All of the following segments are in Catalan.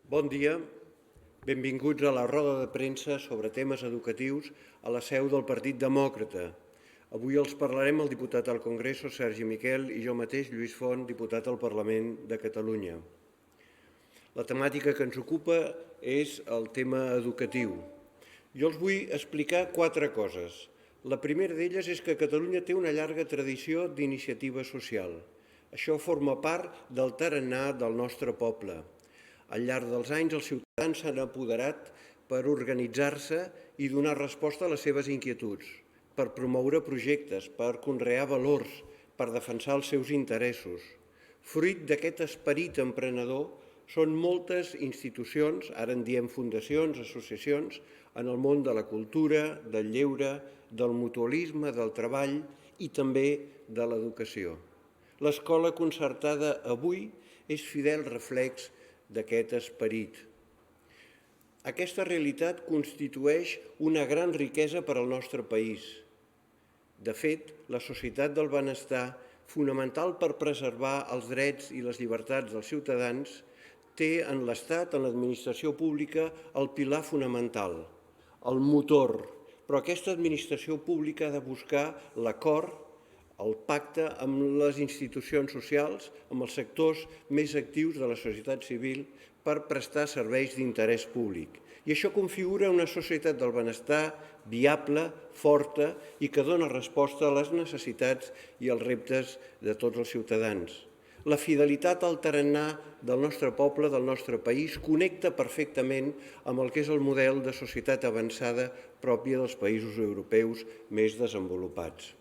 Bon dia, benvinguts a la roda de premsa sobre temes educatius a la seu del Partit Demòcrata. Avui els parlarem el diputat al Congreso, Sergi Miquel, i jo mateix, Lluís Font, diputat al Parlament de Catalunya. La temàtica que ens ocupa és el tema educatiu. Jo els vull explicar 4 coses. La primera d'elles és que Catalunya té una llarga tradició d'iniciativa social. Això forma part del tarannà del nostre poble. Al llarg dels anys, els ciutadans s'han apoderat per organitzar-se i donar resposta a les seves inquietuds, per promoure projectes, per conrear valors, per defensar els seus interessos. Fruit d'aquest esperit emprenedor són moltes institucions, ara en diem fundacions, associacions, en el món de la cultura, del lleure, del mutualisme, del treball i també de l'educació. L'escola concertada avui és fidel reflex d'aquest esperit. Aquesta realitat constitueix una gran riquesa per al nostre país. De fet, la societat del benestar, fonamental per preservar els drets i les llibertats dels ciutadans, té en l'Estat, en l'administració pública, el pilar fonamental, el motor. Però aquesta administració pública ha de buscar l'acord, el pacte amb les institucions socials, amb els sectors més actius de la societat civil per prestar serveis d'interès públic. I això configura una societat del benestar viable, forta i que dona resposta a les necessitats i als reptes de tots els ciutadans. La fidelitat al tarannà del nostre poble, del nostre país, connecta perfectament amb el que és el model de societat avançada pròpia dels països europeus més desenvolupats.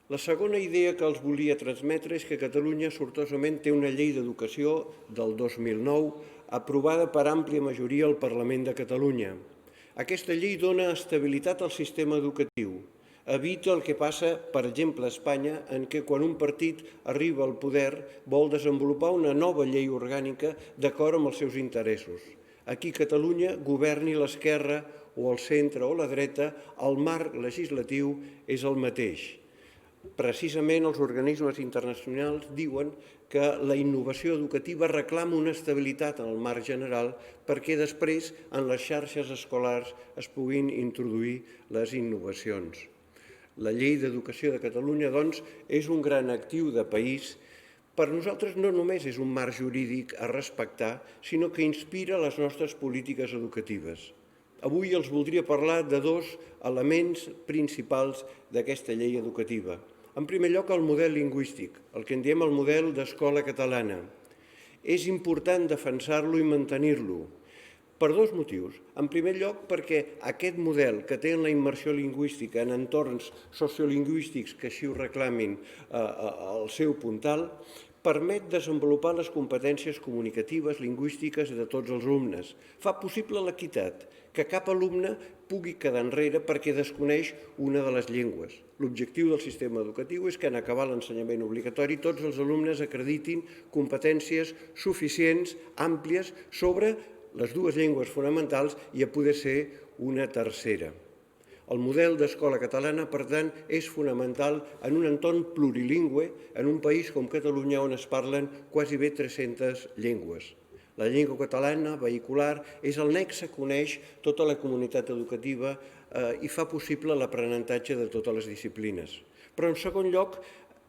La segona idea que els volia transmetre és que Catalunya sortosament té una llei d'educació del 2009 aprovada per àmplia majoria al Parlament de Catalunya. Aquesta llei dona estabilitat al sistema educatiu, evita el que passa, per exemple, a Espanya, en què quan un partit arriba al poder vol desenvolupar una nova llei orgànica d'acord amb els seus interessos. Aquí a Catalunya, governi l'esquerra o el centre o la dreta, el marc legislatiu és el mateix. Precisament els organismes internacionals diuen que la innovació educativa reclama una estabilitat en el marc general perquè després en les xarxes escolars es puguin introduir les innovacions. La Llei d'Educació de Catalunya, doncs, és un gran actiu de país. Per nosaltres no només és un marc jurídic a respectar, sinó que inspira les nostres polítiques educatives. Avui els voldria parlar de 2 elements principals d'aquesta llei educativa. En primer lloc, el model lingüístic, el que en diem el model d'escola catalana. És important defensar-lo i mantenir-lo per 2 motius. En primer lloc, perquè aquest model que té la immersió lingüística en entorns sociolingüístics que així ho reclamin el seu puntal, permet desenvolupar les competències comunicatives, lingüístiques de tots els alumnes. Fa possible l'equitat, que cap alumne pugui quedar enrere perquè desconeix una de les llengües. L'objectiu del sistema educatiu és que en acabar l'ensenyament obligatori tots els alumnes acreditin competències suficients, àmplies, sobre les 2 llengües fonamentals i a poder ser una tercera. El model d'escola catalana, per tant, és fonamental en un entorn plurilingüe, en un país com Catalunya on es parlen quasi bé 300 llengües. La llengua catalana, vehicular, és el nexe que uneix tota la comunitat educativa i fa possible l'aprenentatge de totes les disciplines. Però, en segon lloc,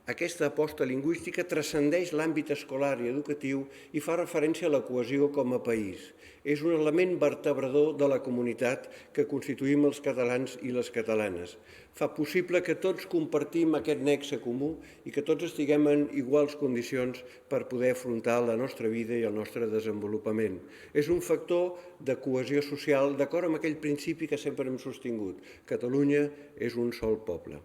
aquesta aposta lingüística transcendeix l'àmbit escolar i educatiu i fa referència a la cohesió com a país. És un element vertebrador de la comunitat que constituïm els catalans i les catalanes. Fa possible que tots compartim aquest nexe comú i que tots estiguem en iguals condicions per poder afrontar la nostra vida i el nostre desenvolupament. És un factor de cohesió social d'acord amb aquell principi que sempre hem sostingut. Catalunya és un sol poble.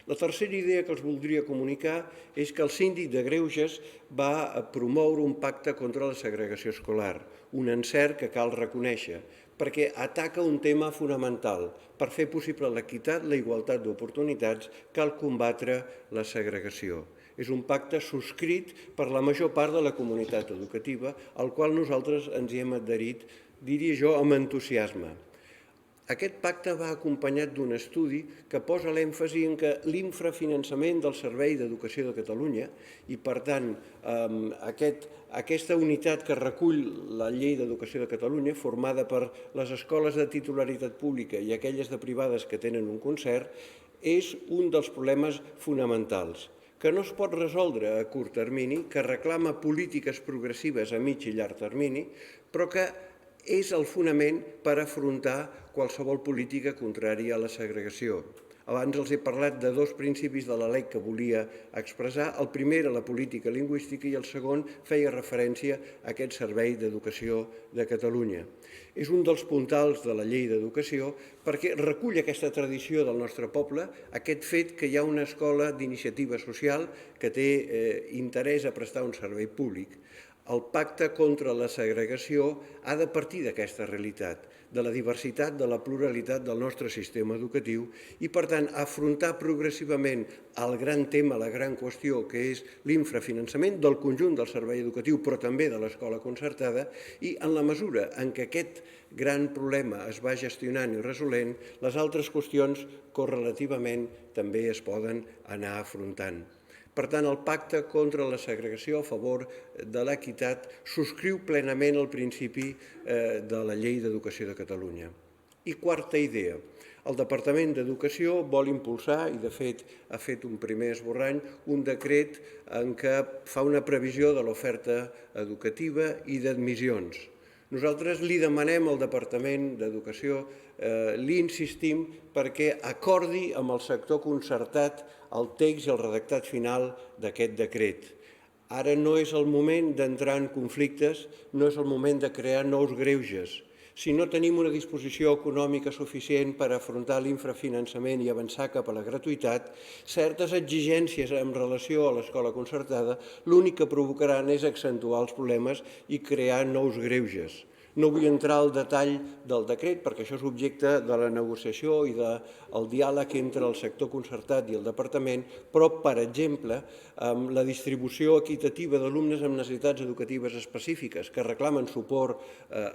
La tercera idea que els voldria comunicar és que el síndic de Greuges va promoure un pacte contra la segregació escolar, un encert que cal reconèixer, perquè ataca un tema fonamental. Per fer possible l'equitat, la igualtat d'oportunitats, cal combatre la segregació. És un pacte subscrit per la major part de la comunitat educativa, al qual nosaltres ens hi hem adherit, diria jo, amb entusiasme. Aquest pacte va acompanyat d'un estudi que posa l'èmfasi en que l'infrafinançament del Servei d'Educació de Catalunya i, per tant, aquesta unitat que recull la Llei d'Educació de Catalunya, formada per les escoles de titularitat pública i aquelles de privades que tenen un concert, és un dels problemes fonamentals, que no es pot resoldre a curt termini, que reclama polítiques progressives a mig i llarg termini, però que és el fonament per afrontar qualsevol política contrària a la segregació. Abans els he parlat de dos principis de la LEC que volia expressar. El primer era la política lingüística i el segon feia referència a aquest Servei d'Educació de Catalunya. És un dels puntals de la Llei d'Educació perquè recull aquesta tradició del nostre poble, aquest fet que hi ha una escola d'iniciativa social que té interès a prestar un servei públic. El pacte contra la segregació ha de partir d'aquesta realitat, de la diversitat, de la pluralitat del nostre sistema educatiu i, per tant, afrontar progressivament el gran tema, la gran qüestió, que és l'infrafinançament del conjunt del servei educatiu, però també de l'escola concertada, i en la mesura en què aquest gran problema es va gestionant i resolent, les altres qüestions correlativament també es poden anar afrontant. Per tant, el pacte contra la segregació a favor de l'equitat subscriu plenament el principi de la Llei d'Educació de Catalunya. I quarta idea, el Departament d'Educació vol impulsar, i de fet ha fet un primer esborrany, un decret en què fa una previsió de l'oferta educativa i d'admissions. Nosaltres li demanem al Departament d'Educació, li insistim perquè acordi amb el sector concertat el text i el redactat final d'aquest decret. Ara no és el moment d'entrar en conflictes, no és el moment de crear nous greuges. Si no tenim una disposició econòmica suficient per afrontar l'infrafinançament i avançar cap a la gratuïtat, certes exigències en relació a l'escola concertada l'únic que provocaran és accentuar els problemes i crear nous greuges. No vull entrar al detall del decret perquè això és objecte de la negociació i del diàleg entre el sector concertat i el departament, però, per exemple, la distribució equitativa d'alumnes amb necessitats educatives específiques que reclamen suport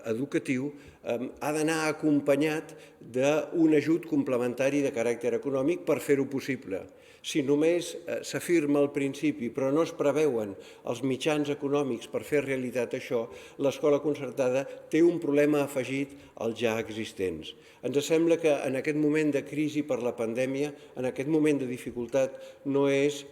educatiu ha d'anar acompanyat d'un ajut complementari de caràcter econòmic per fer-ho possible. Si només s'afirma al principi però no es preveuen els mitjans econòmics per fer realitat això, l'escola concertada té un problema afegit als ja existents. Ens sembla que en aquest moment de crisi per la pandèmia, en aquest moment de dificultat, no és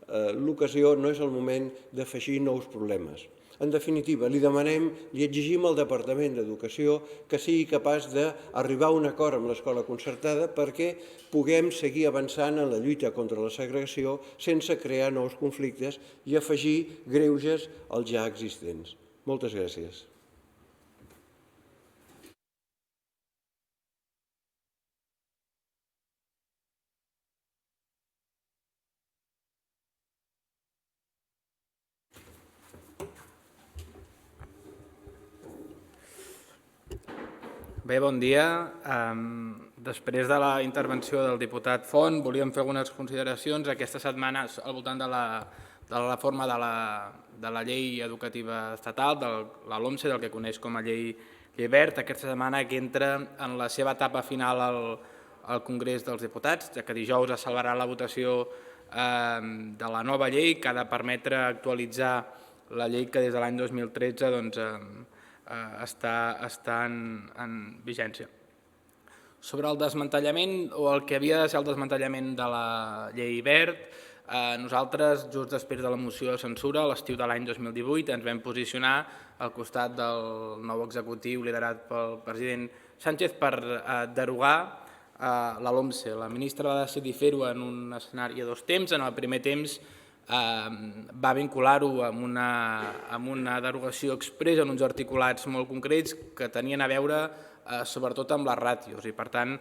l'ocasió, no és el moment d'afegir nous problemes. En definitiva, li demanem, li exigim al Departament d'Educació que sigui capaç d'arribar a un acord amb l'escola concertada perquè puguem seguir avançant en la lluita contra la segregació sense crear nous conflictes i afegir greuges als ja existents. Moltes gràcies. Bé, bon dia. Després de la intervenció del diputat Font, volíem fer algunes consideracions aquesta setmana al voltant de la reforma de la llei educativa estatal, de la LOMCE, del que coneix com a llei Wert, aquesta setmana que entra en la seva etapa final al Congrés dels Diputats, ja que dijous es celebrarà la votació de la nova llei que ha de permetre actualitzar la llei que des de l'any 2013 està en vigència. Sobre el desmantellament o el que havia de ser el desmantellament de la llei Wert, nosaltres, just després de la moció de censura, a l'estiu de l'any 2018, ens vam posicionar al costat del nou executiu liderat pel president Sánchez per derogar la LOMCE. La ministra va decidir fer-ho en un escenari a dos temps. En el primer temps va vincular-ho amb una derogació expressa en uns articulats molt concrets que tenien a veure sobretot amb les ràtios i, per tant,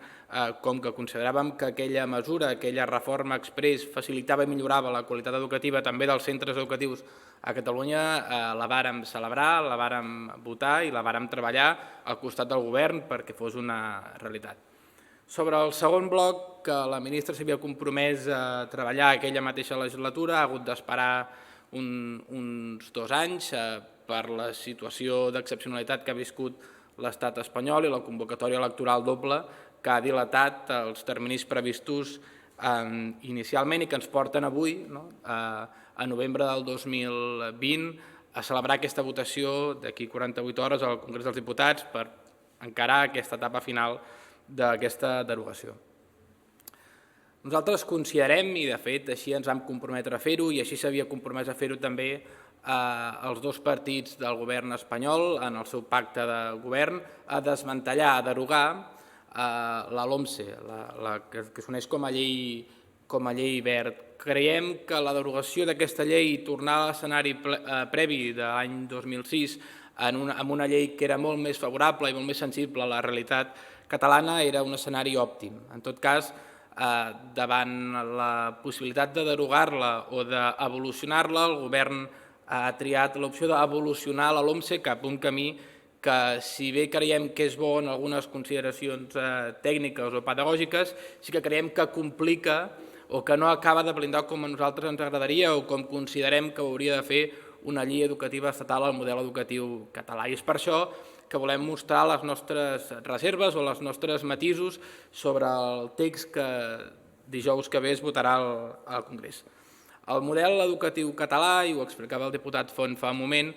com que consideràvem que aquella mesura, aquella reforma express facilitava i millorava la qualitat educativa també dels centres educatius a Catalunya, la vàrem celebrar, la vàrem votar i la vàrem treballar al costat del govern perquè fos una realitat. Sobre el segon bloc, que la ministra s'havia compromès a treballar aquella mateixa legislatura, ha hagut d'esperar uns 2 anys per la situació d'excepcionalitat que ha viscut l'estat espanyol i la convocatòria electoral doble que ha dilatat els terminis previstos inicialment i que ens porten avui, a novembre del 2020, a celebrar aquesta votació d'aquí 48 hores al Congrés dels Diputats per encarar aquesta etapa final d'aquesta derogació. Nosaltres considerem, i de fet així ens vam comprometre a fer-ho, i així s'havia compromès a fer-ho també els dos partits del govern espanyol en el seu pacte de govern, a desmantellar, a derogar la LOMCE, que es coneix com a llei Wert. Creiem que la derogació d'aquesta llei i tornar a l'escenari previ de l'any 2006 amb una llei que era molt més favorable i molt més sensible a la realitat catalana era un escenari òptim. En tot cas, davant la possibilitat de derogar-la o d'evolucionar-la, el govern ha triat l'opció d'evolucionar la LOMCE cap a un camí que, si bé creiem que és bo en algunes consideracions tècniques o pedagògiques, sí que creiem que complica o que no acaba de blindar com a nosaltres ens agradaria o com considerem que hauria de fer una llei educativa estatal al model educatiu català. I és per això que volem mostrar les nostres reserves o els nostres matisos sobre el text que dijous que ve es votarà al Congrés. El model educatiu català, i ho explicava el diputat Font fa un moment,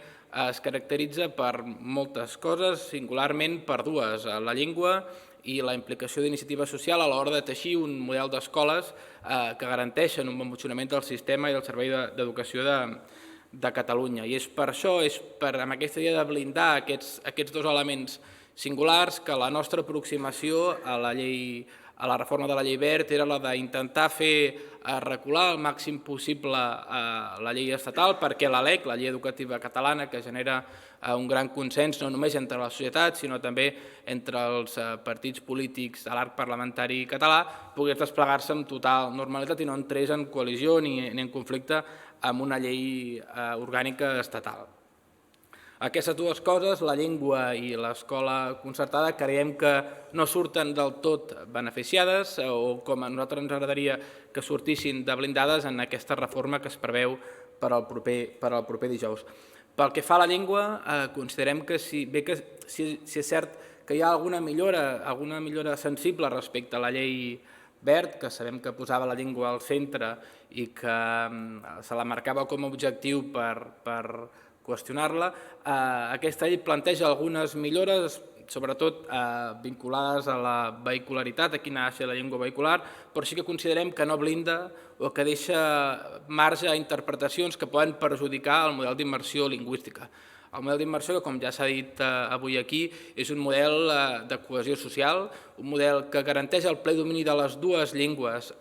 es caracteritza per moltes coses, singularment per dues: la llengua i la implicació d'iniciativa social a l'hora de teixir un model d'escoles que garanteixen un bon funcionament del sistema i del servei d'educació de Catalunya. I és per això, amb aquesta idea de blindar aquests dos elements singulars, que la nostra aproximació a la reforma de la llei Wert era la d'intentar fer recular al màxim possible la llei estatal, perquè la LEC, la llei educativa catalana, que genera un gran consens no només entre la societat, sinó també entre els partits polítics de l'arc parlamentari català, pogués desplegar-se amb total normalitat i no entrés en col·lisió ni en conflicte amb una llei orgànica estatal. Aquestes dues coses, la llengua i l'escola concertada, creiem que no surten del tot beneficiades o com a nosaltres ens agradaria que sortissin de blindades en aquesta reforma que es preveu per al proper dijous. Pel que fa a la llengua, considerem que si és cert que hi ha alguna millora sensible respecte a la llei Wert, que sabem que posava la llengua al centre i que se la marcava com a objectiu per qüestionar-la, aquesta llei planteja algunes millores, sobretot vinculades a la vehicularitat, a quina ha de ser la llengua vehicular, però sí que considerem que no blinda o que deixa marge a interpretacions que poden perjudicar el model d'immersió lingüística. El model d'immersió, que com ja s'ha dit avui aquí, és un model de cohesió social, un model que garanteix el ple domini de les dues llengües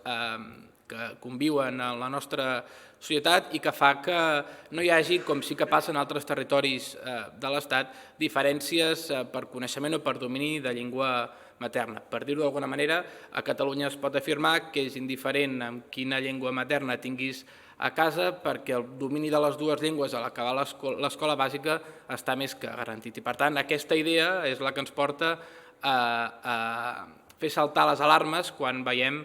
que conviuen en la nostra societat i que fa que no hi hagi, com sí que passa en altres territoris de l'Estat, diferències per coneixement o per domini de llengua materna. Per dir-ho d'alguna manera, a Catalunya es pot afirmar que és indiferent amb quina llengua materna tinguis a casa perquè el domini de les dues llengües a l'acabar l'escola bàsica està més que garantit. I per tant, aquesta idea és la que ens porta a fer saltar les alarmes quan veiem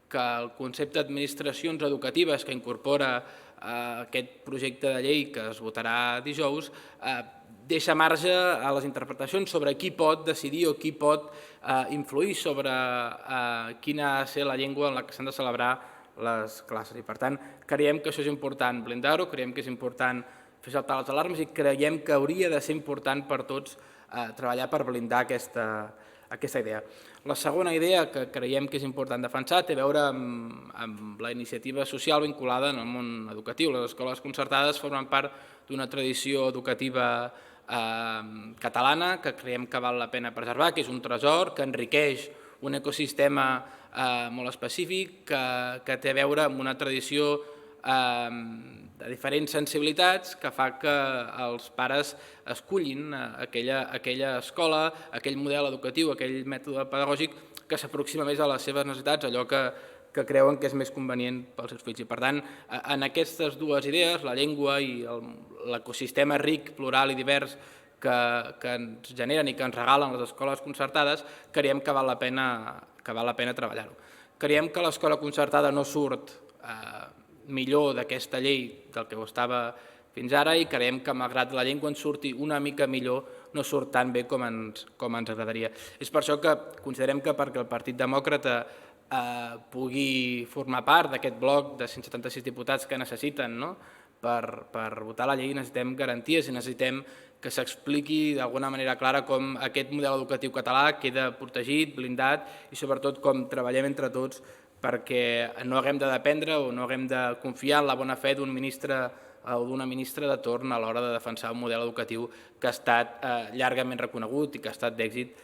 que el concepte d'administracions educatives que incorpora aquest projecte de llei que es votarà dijous deixa marge a les interpretacions sobre qui pot decidir o qui pot influir sobre quina ha de ser la llengua en la que s'han de celebrar les classes. I per tant, creiem que això és important blindar-ho, creiem que és important fer saltar les alarmes i creiem que hauria de ser important per tots treballar per blindar aquesta idea. La segona idea que creiem que és important defensar té a veure amb la iniciativa social vinculada en el món educatiu. Les escoles concertades formen part d'una tradició educativa catalana que creiem que val la pena preservar, que és un tresor, que enriqueix un ecosistema molt específic, que té a veure amb una tradició de diferents sensibilitats que fa que els pares escullin aquella escola, aquell model educatiu, aquell mètode pedagògic que s'aproxima més a les seves necessitats, allò que creuen que és més convenient pels seus fills. I per tant, en aquestes dues idees, la llengua i l'ecosistema ric, plural i divers que ens generen i que ens regalen les escoles concertades, creiem que val la pena treballar-ho. Creiem que l'escola concertada no surt millor d'aquesta llei del que ho estava fins ara i creiem que malgrat la llengua ens surti una mica millor, no surt tan bé com ens agradaria. És per això que considerem que perquè el Partit Demòcrata pugui formar part d'aquest bloc de 176 diputats que necessiten per votar la llei, necessitem garanties i necessitem que s'expliqui d'alguna manera clara com aquest model educatiu català queda protegit, blindat i sobretot com treballem entre tots perquè no haguem de dependre o no haguem de confiar en la bona fe d'un ministre o d'una ministra de torn a l'hora de defensar un model educatiu que ha estat llargament reconegut i que ha estat d'èxit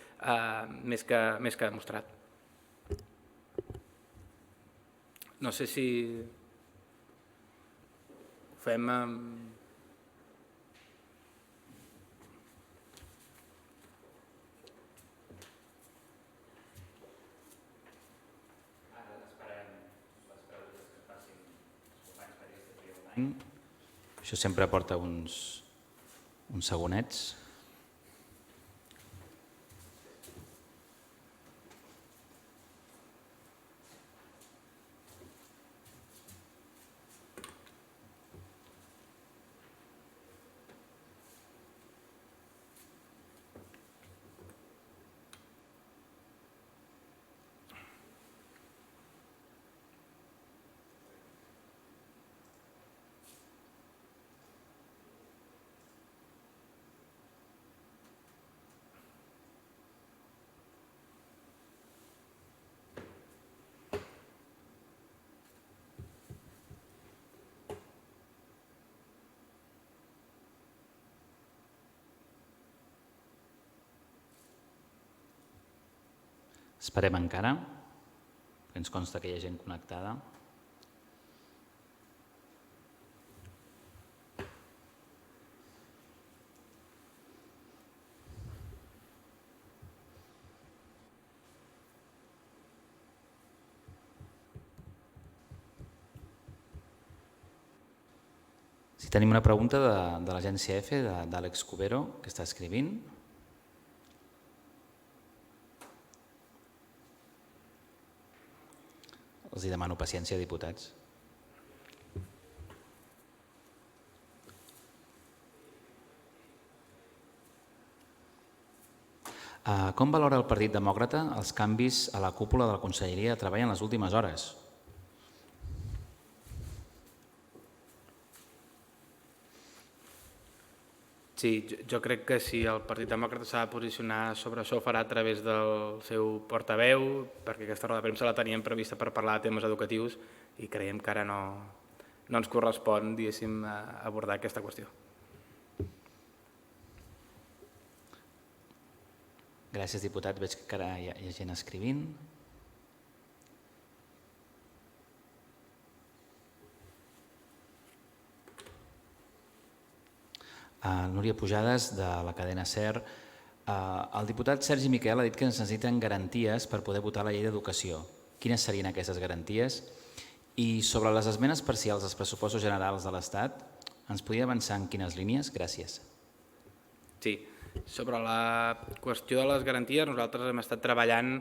més que demostrat. No sé si ho fem amb... Això sempre porta uns segonets. Esperem encara, que ens consta que hi ha gent connectada. Si tenim una pregunta de l'agència F, d'Àlex Cubero, que està escrivint. Els demano paciència, diputats. Com valora el Partit Demòcrata els canvis a la cúpula de la Conselleria de Treball en les últimes hores? Sí, jo crec que si el Partit Demòcrata s'ha de posicionar sobre això ho farà a través del seu portaveu, perquè aquesta roda de premsa la teníem prevista per parlar de temes educatius i creiem que ara no ens correspon, diguéssim, abordar aquesta qüestió. Gràcies, diputat. Veig que ara hi ha gent escrivint. Núria Pujades, de la cadena SER. El diputat Sergi Miquel ha dit que necessiten garanties per poder votar la llei d'educació. Quines serien aquestes garanties? I sobre les esmenes parcials als pressupostos generals de l'Estat, ens podria avançar en quines línies? Gràcies. Sí, sobre la qüestió de les garanties, nosaltres hem estat treballant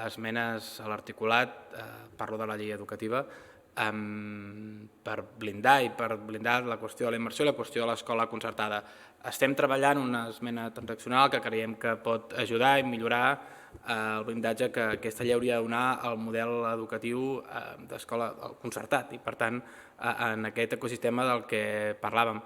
esmenes a l'articulat, parlo de la llei educativa, per blindar la qüestió de la immersió i la qüestió de l'escola concertada. Estem treballant una esmena transaccional que creiem que pot ajudar i millorar el blindatge que aquesta llei hauria de donar al model educatiu d'escola concertat i, per tant, en aquest ecosistema del que parlàvem.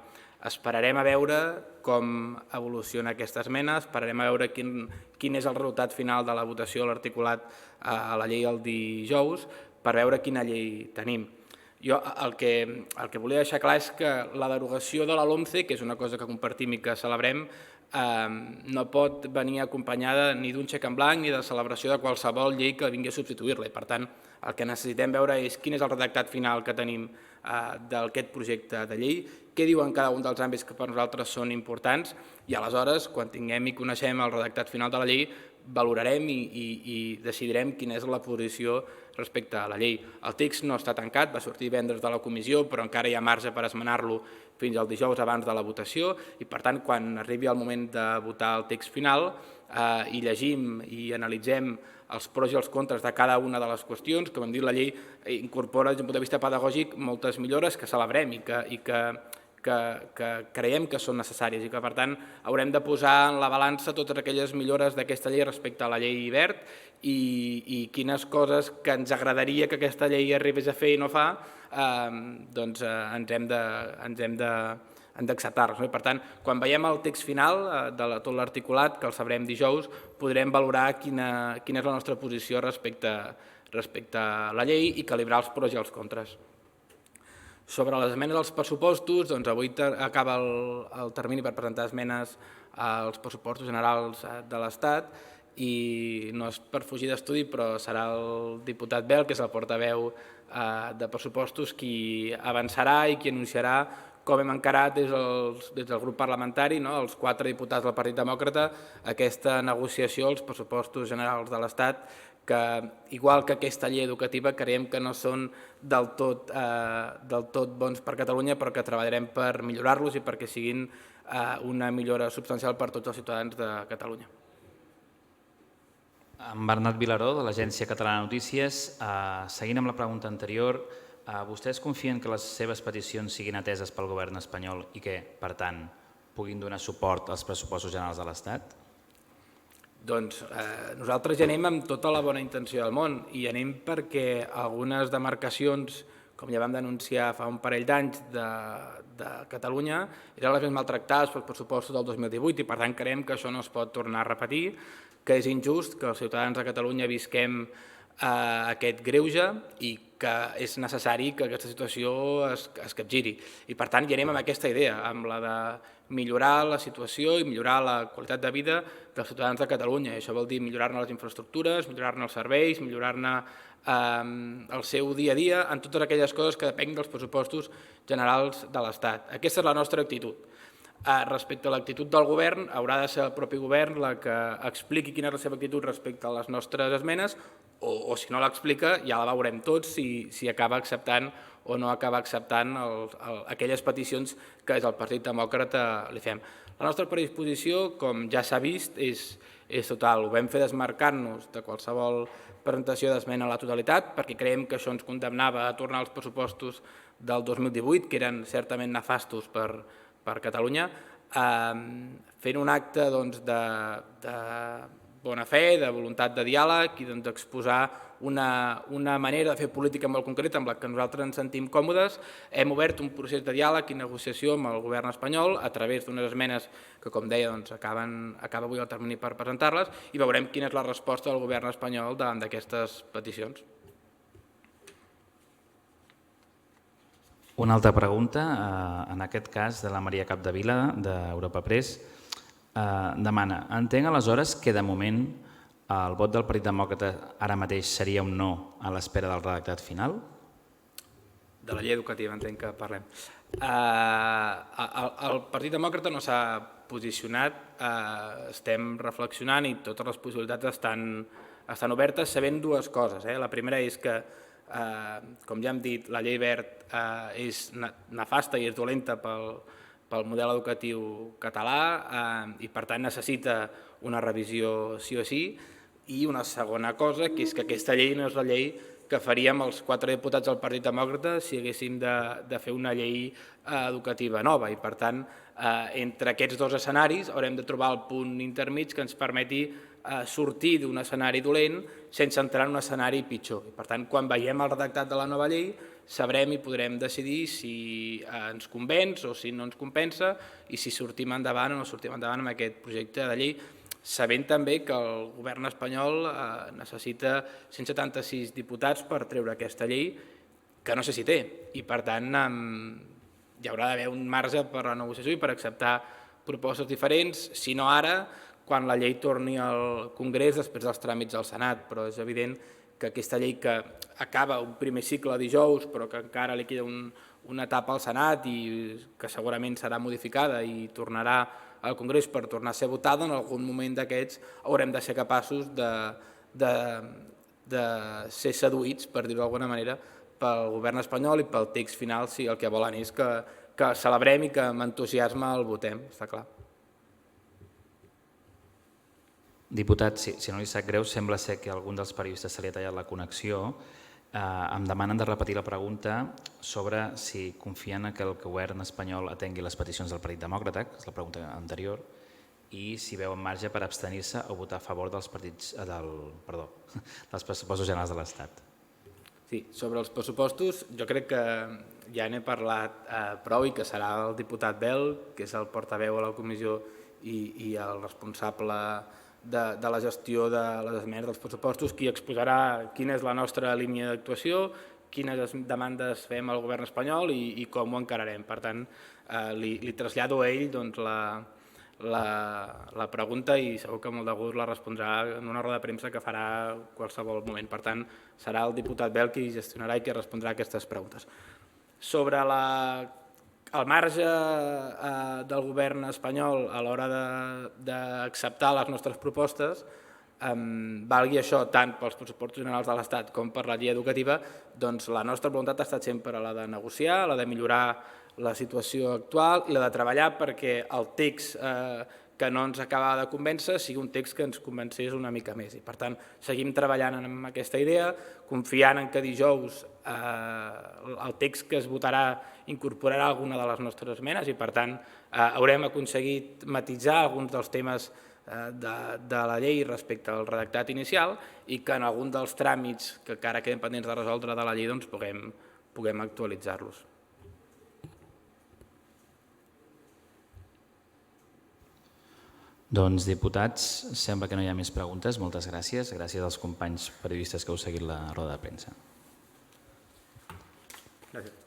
Esperarem a veure com evoluciona aquesta esmena, esperarem a veure quin és el resultat final de la votació a l'articulat a la llei el dijous per veure quina llei tenim. Jo el que volia deixar clar és que la derogació de la LOMCE, que és una cosa que compartim i que celebrem, no pot venir acompanyada ni d'un xec en blanc ni de celebració de qualsevol llei que vingui a substituir-la. Per tant, el que necessitem veure és quin és el redactat final que tenim d'aquest projecte de llei, què diuen cada un dels àmbits que per nosaltres són importants i aleshores, quan tinguem i coneixem el redactat final de la llei, valorarem i decidirem quina és la posició respecte a la llei. El text no està tancat, va sortir divendres de la comissió, però encara hi ha marge per esmenar-lo fins al dijous abans de la votació i, per tant, quan arribi el moment de votar el text final i llegim i analitzem els pros i els contres de cada una de les qüestions, com hem dit, la llei incorpora des d'un punt de vista pedagògic moltes millores que celebrem i que que creiem que són necessàries i que, per tant, haurem de posar en la balança totes aquelles millores d'aquesta llei respecte a la llei Wert i quines coses que ens agradaria que aquesta llei arribés a fer i no fa, doncs ens hem d'acceptar-les. Per tant, quan veiem el text final de tot l'articulat, que el sabrem dijous, podrem valorar quina és la nostra posició respecte a la llei i calibrar els pros i els contres. Sobre les esmenes dels pressupostos, doncs avui acaba el termini per presentar esmenes als pressupostos generals de l'Estat i no és per fugir d'estudi, però serà el diputat Bel, que és el portaveu de pressupostos, qui avançarà i qui anunciarà com hem encarat des del grup parlamentari, els 4 diputats del Partit Demòcrata, aquesta negociació als pressupostos generals de l'Estat, que, igual que aquesta llei educativa, creiem que no són del tot bons per Catalunya, però que treballarem per millorar-los i perquè siguin una millora substancial per tots els ciutadans de Catalunya. En Bernat Vilaró, de l'Agència Catalana de Notícies, seguint amb la pregunta anterior, vostès confien que les seves peticions siguin ateses pel govern espanyol i que, per tant, puguin donar suport als pressupostos generals de l'Estat? Doncs nosaltres hi anem amb tota la bona intenció del món i anem perquè algunes demarcacions, com ja vam denunciar fa un parell d'anys de Catalunya, eren les més maltractades pels pressupostos del 2018 i per tant creiem que això no es pot tornar a repetir, que és injust que els ciutadans de Catalunya visquem aquest greuge i que és necessari que aquesta situació es capgiri. I per tant hi anem amb aquesta idea, amb la de millorar la situació i millorar la qualitat de vida dels ciutadans de Catalunya. I això vol dir millorar-ne les infraestructures, millorar-ne els serveis, millorar-ne el seu dia a dia en totes aquelles coses que depenguin dels pressupostos generals de l'Estat. Aquesta és la nostra actitud. Respecte a l'actitud del govern, haurà de ser el propi govern la que expliqui quina és la seva actitud respecte a les nostres esmenes o si no l'explica ja la veurem tots si acaba acceptant o no acaba acceptant aquelles peticions que des del Partit Demòcrata li fem. La nostra predisposició, com ja s'ha vist, és total. Ho vam fer desmarcant-nos de qualsevol presentació d'esmena a la totalitat perquè creiem que això ens condemnava a tornar als pressupostos del 2018, que eren certament nefastos per Catalunya, fent un acte de bona fe, de voluntat de diàleg i d'exposar una manera de fer política molt concreta amb la que nosaltres ens sentim còmodes. Hem obert un procés de diàleg i negociació amb el govern espanyol a través d'unes esmenes que, com deia, acaba avui el termini per presentar-les i veurem quina és la resposta del govern espanyol davant d'aquestes peticions. Una altra pregunta, en aquest cas de la Maria Capdevila, d'Europa Press, demana: entenc aleshores que de moment el vot del Partit Demòcrata ara mateix seria un no a l'espera del redactat final? De la llei educativa entenc que parlem. El Partit Demòcrata no s'ha posicionat, estem reflexionant i totes les possibilitats estan obertes sabent dues coses. La primera és que, com ja hem dit, la llei Wert és nefasta i és dolenta pel model educatiu català i per tant necessita una revisió sí o sí. I una segona cosa, que és que aquesta llei no és la llei que faríem els 4 diputats del Partit Demòcrata si haguéssim de fer una llei educativa nova i per tant entre aquests dos escenaris haurem de trobar el punt intermig que ens permeti sortir d'un escenari dolent sense entrar en un escenari pitjor. I per tant, quan veiem el redactat de la nova llei sabrem i podrem decidir si ens convenç o si no ens compensa i si sortim endavant o no sortim endavant amb aquest projecte de llei, sabent també que el govern espanyol necessita 176 diputats per treure aquesta llei, que no sé si té, i per tant hi haurà d'haver un marge per a la negociació i per acceptar propostes diferents, si no ara, quan la llei torni al Congrés després dels tràmits al Senat, però és evident que aquesta llei que acaba un primer cicle dijous, però que encara li queda una etapa al Senat i que segurament serà modificada i tornarà al Congrés per tornar a ser votada, en algun moment d'aquests haurem de ser capaços de ser seduïts, per dir-ho d'alguna manera, pel govern espanyol i pel text final si el que volen és que celebrem i que amb entusiasme el votem, està clar. Diputat, si no li sap greu, sembla ser que a algun dels periodistes se li ha tallat la connexió em demanen de repetir la pregunta sobre si confien que el govern espanyol atengui les peticions del Partit Demòcrata, que és la pregunta anterior, i si veuen marge per abstenir-se o votar a favor dels pressupostos generals de l'Estat. Sí, sobre els pressupostos jo crec que ja n'he parlat prou i que serà el diputat Bel, que és el portaveu a la comissió i el responsable de la gestió de les esmenes dels pressupostos, qui exposarà quina és la nostra línia d'actuació, quines demandes fem al govern espanyol i com ho encararem. Per tant, li trasllado a ell la pregunta i segur que molt de gust la respondrà en una roda de premsa que farà qualsevol moment. Per tant, serà el diputat Bel qui gestionarà i qui respondrà a aquestes preguntes. Sobre el marge del govern espanyol a l'hora d'acceptar les nostres propostes, valgui això tant pels pressupostos generals de l'Estat com per la llei educativa, doncs la nostra voluntat ha estat sempre la de negociar, la de millorar la situació actual i la de treballar perquè el text que no ens acaba de convèncer sigui un text que ens convencés una mica més. I per tant, seguim treballant en aquesta idea, confiant en que dijous el text que es votarà incorporarà alguna de les nostres esmenes i per tant haurem aconseguit matisar alguns dels temes de la llei respecte al redactat inicial i que en algun dels tràmits que encara queden pendents de resoldre de la llei doncs puguem actualitzar-los. Doncs, diputats, sembla que no hi ha més preguntes. Moltes gràcies. Gràcies als companys periodistes que heu seguit la roda de premsa. Gràcies.